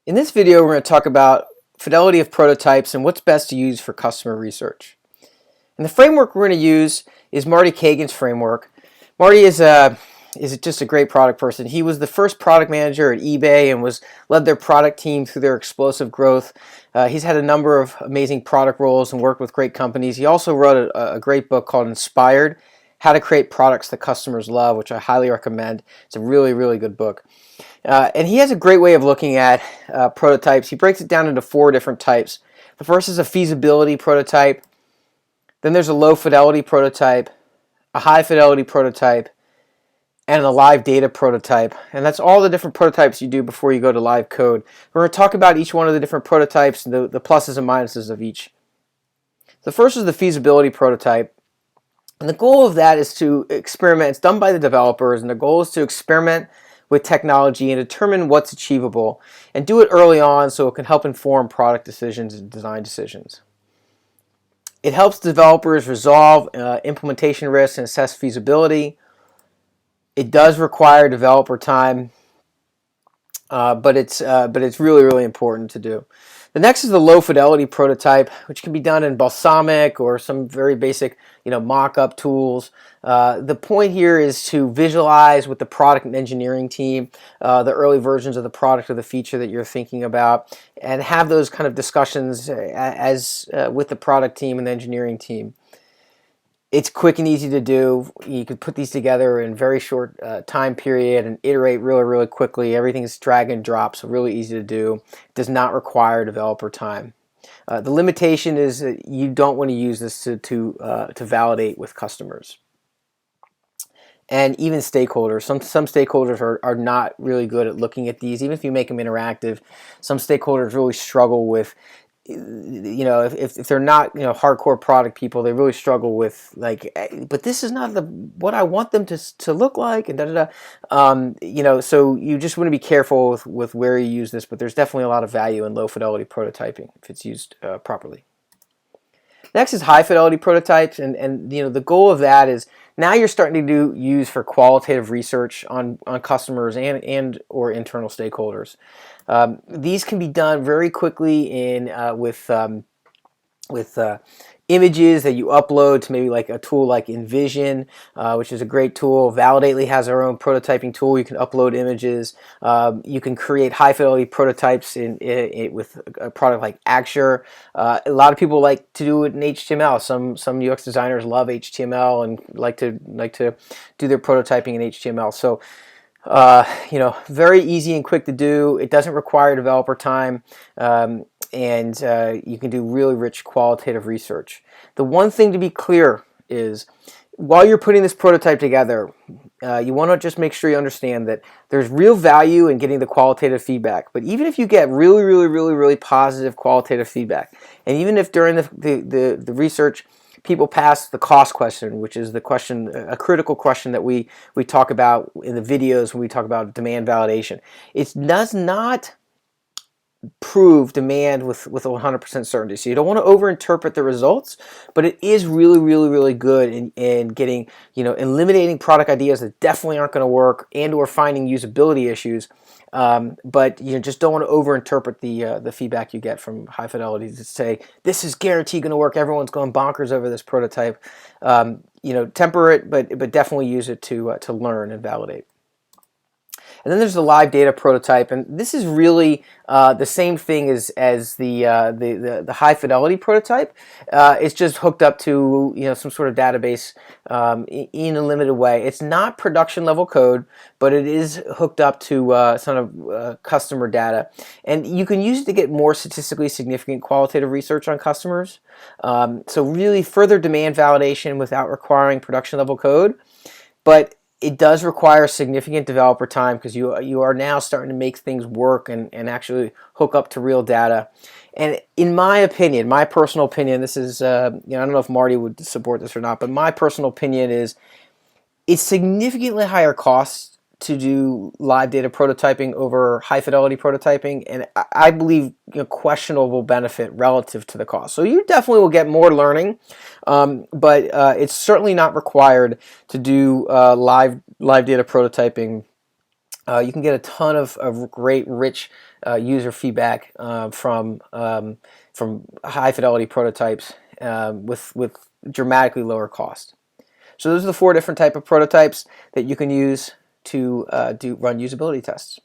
In this video, we're going to talk about fidelity of prototypes and what's best to use for customer research. And the framework we're going to use is Marty Kagan's framework. Marty is just a great product person. He was the first product manager at eBay and led their product team through their explosive growth. He's had a number of amazing product roles and worked with great companies. He also wrote a great book called Inspired: How to Create Products That Customers Love, which I highly recommend. It's a really, really good book. And he has a great way of looking at prototypes. He breaks it down into 4 different types. The first is a feasibility prototype. Then there's a low fidelity prototype, a high fidelity prototype, and a live data prototype. And that's all the different prototypes you do before you go to live code. We're going to talk about each one of the different prototypes and the pluses and minuses of each. The first is the feasibility prototype. And the goal of that is to experiment. It's done by the developers, and the goal is to experiment with technology and determine what's achievable, and do it early on so it can help inform product decisions and design decisions. It helps developers resolve implementation risks and assess feasibility. It does require developer time, but it's really, really important to do. The next is the low fidelity prototype, which can be done in Balsamiq or some very basic, mock-up tools. The point here is to visualize with the product and engineering team the early versions of the product or the feature that you're thinking about, and have those kind of discussions with the product team and the engineering team. It's quick and easy to do. You could put these together in a very short time period and iterate really, really quickly. Everything is drag and drop, so really easy to do. It does not require developer time. The limitation is that you don't want to use this to validate with customers and even stakeholders. Some stakeholders are not really good at looking at these. Even if you make them interactive, some stakeholders really struggle with, if they're not hardcore product people, they really struggle with but this is not what I want them to look like, and so you just want to be careful with where you use this. But there's definitely a lot of value in low fidelity prototyping if it's used properly. Next is high fidelity prototypes, and the goal of that is now you're starting to use for qualitative research on customers and or internal stakeholders. These can be done very quickly with images that you upload to maybe like a tool like Envision, which is a great tool. Validately has their own prototyping tool. You can upload images. You can create high fidelity prototypes with a product like Axure. A lot of people like to do it in HTML. Some UX designers love HTML and like to do their prototyping in HTML. So very easy and quick to do. It doesn't require developer time, and you can do really rich qualitative research. The one thing to be clear is, while you're putting this prototype together, you want to just make sure you understand that there's real value in getting the qualitative feedback. But even if you get really, really, really, really positive qualitative feedback, and even if during the research people pass the cost question, which is a critical question that we talk about in the videos when we talk about demand validation, it does not prove demand with 100% certainty. So you don't want to overinterpret the results, but it is really, really, really good in getting, eliminating product ideas that definitely aren't going to work and or finding usability issues. But you just don't want to overinterpret the feedback you get from high fidelity to say this is guaranteed going to work. Everyone's going bonkers over this prototype. Temper it, but definitely use it to learn and validate. And then there's the live data prototype, and this is really the same thing as the high fidelity prototype. It's just hooked up to some sort of database in a limited way. It's not production level code, but it is hooked up to some customer data, and you can use it to get more statistically significant qualitative research on customers. So really further demand validation without requiring production level code, but it does require significant developer time because you are now starting to make things work and actually hook up to real data. And in my opinion, my personal opinion, this is I don't know if Marty would support this or not, but my personal opinion is it's significantly higher cost to do live data prototyping over high fidelity prototyping, and I believe questionable benefit relative to the cost. So you definitely will get more learning, but it's certainly not required to do live data prototyping You can get a ton of great, rich user feedback from high fidelity prototypes with dramatically lower cost. So those are the 4 different type of prototypes that you can use to run usability tests.